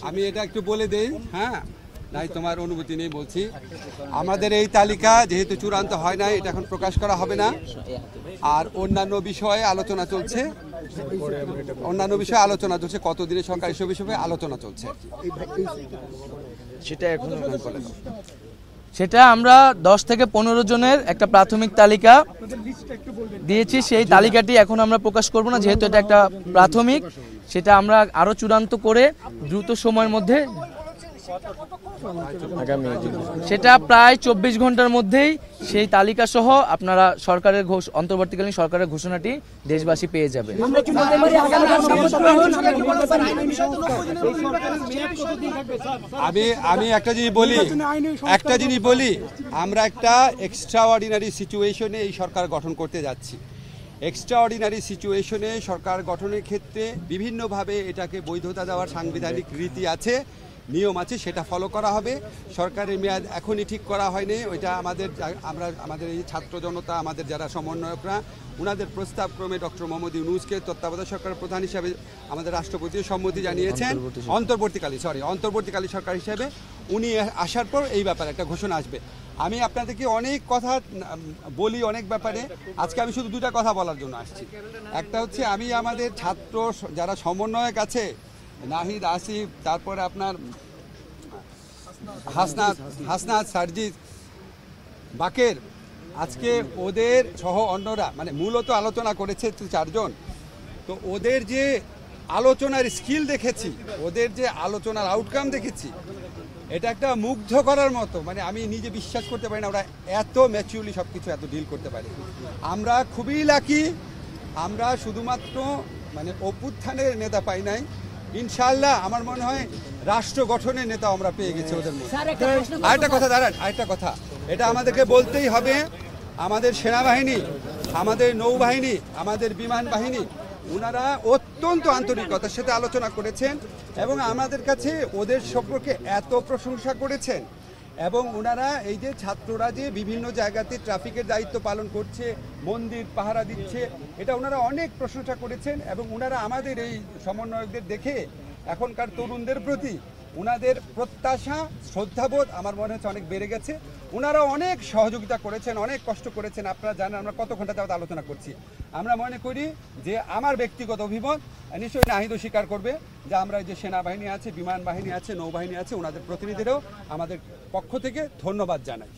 আমি এটা একটু বলে দেই। হ্যাঁ, নাই তোমার অনুমতি নেই বলছি। আমাদের এই তালিকা যেহেতু চূড়ান্ত হয় নাই, এটা এখন প্রকাশ করা হবে না। আর অন্যান্য বিষয়ে আলোচনা চলছে, কতদিনের সরকারি হিসেবে আলোচনা চলছে, সেটা এখন বলে দাও। সেটা আমরা 10 থেকে 15 জনের একটা প্রাথমিক তালিকা দিয়েছি। সেই তালিকাটি এখন আমরা প্রকাশ করব না, যেহেতু এটা একটা প্রাথমিক। সেটা আমরা আরো চূড়ান্ত করে দ্রুত সময়ের মধ্যে, সেটা প্রায় 24 ঘন্টার মধ্যেই সেই তালিকা সহ আপনারা সরকারের অন্তর্বর্তীকালীন সরকারের ঘোষণাটি দেশবাসী পেয়ে যাবে। আমি একটা জিনিস বলি, আমরা একটা এক্সট্রাঅর্ডিনারি সিচুয়েশনে এই সরকার গঠন করতে যাচ্ছি। এক্সট্রাঅর্ডিনারি সিচুয়েশনে সরকার গঠনের ক্ষেত্রে বিভিন্নভাবে এটাকে বৈধতা দেওয়ার সাংবিধানিক রীতি আছে, নিয়ম আছে, সেটা ফলো করা হবে। সরকারের মেয়াদ এখনই ঠিক করা হয়নি, ওইটা আমাদের এই ছাত্র জনতা, আমাদের যারা সমন্বয়করা, ওনাদের প্রস্তাব ক্রমে ডক্টর মোহাম্মদ ইউনূসকে তত্ত্বাবধায়ক সরকারের প্রধান হিসাবে আমাদের রাষ্ট্রপতিও সম্মতি জানিয়েছেন। অন্তর্বর্তীকালীন সরকার হিসেবে উনি আসার পর এই ব্যাপারে একটা ঘোষণা আসবে। আমি আপনাদেরকে অনেক কথা বলি অনেক ব্যাপারে, আজকে আমি শুধু দুটা কথা বলার জন্য আসছি। একটা হচ্ছে, আমি আমাদের ছাত্র যারা সমন্বয়ক আছে, নাহিদ, আসিফ, তারপরে আপনার হাসনাত, সার্জিদ, বাকের, আজকে ওদের সহ অন্যরা মানে মূলত আলোচনা করেছে 4 জন। তো ওদের যে আলোচনার স্কিল দেখেছি, ওদের যে আলোচনার আউটকাম দেখেছি, এটা একটা মুগ্ধ করার মতো। মানে আমি নিজে বিশ্বাস করতে পারি না ওরা এত ম্যাচিউরলি সব কিছু এত ডিল করতে পারে। আমরা খুবই লাকি, আমরা শুধুমাত্র মানে অভ্যুত্থানের নেতা পাই নাই, ইনশাআল্লাহ আমার মনে হয় রাষ্ট্র গঠনের নেতা আমরা পেয়ে গেছি ওদের মধ্যে। আরেকটা কথা এটা আমাদেরকে বলতেই হবে, আমাদের সেনাবাহিনী, আমাদের নৌবাহিনী, আমাদের বিমান বাহিনী, ওনারা অত্যন্ত আন্তরিকতার সাথে আলোচনা করেছেন এবং আমাদের কাছে ওদের সম্পর্কে এত প্রশংসা করেছেন। এবং ওনারা এই যে ছাত্ররা যে বিভিন্ন জায়গাতে ট্রাফিকের দায়িত্ব পালন করছে, মন্দির পাহারা দিচ্ছে, এটা ওনারা অনেক প্রশংসা করেছেন। এবং ওনারা আমাদের এই সমন্বয়কদের দেখে এখনকার তরুণদের প্রতি ওনাদের প্রত্যাশা, শ্রদ্ধাবোধ আমার মনে হচ্ছে অনেক বেড়ে গেছে। ওনারা অনেক সহযোগিতা করেছেন, অনেক কষ্ট করেছেন। আপনারা জানেন আমরা কত ঘন্টা যাবত আলোচনা করছি। আমরা মনে করি যে আমার ব্যক্তিগত অভিমত, নিশ্চয়ই নাহিদও স্বীকার করবে, যে আমরা যে সেনাবাহিনী আছে, বিমান বাহিনী আছে, নৌবাহিনী আছে, ওনাদের প্রতিনিধিরাও আমাদের পক্ষ থেকে ধন্যবাদ জানাই।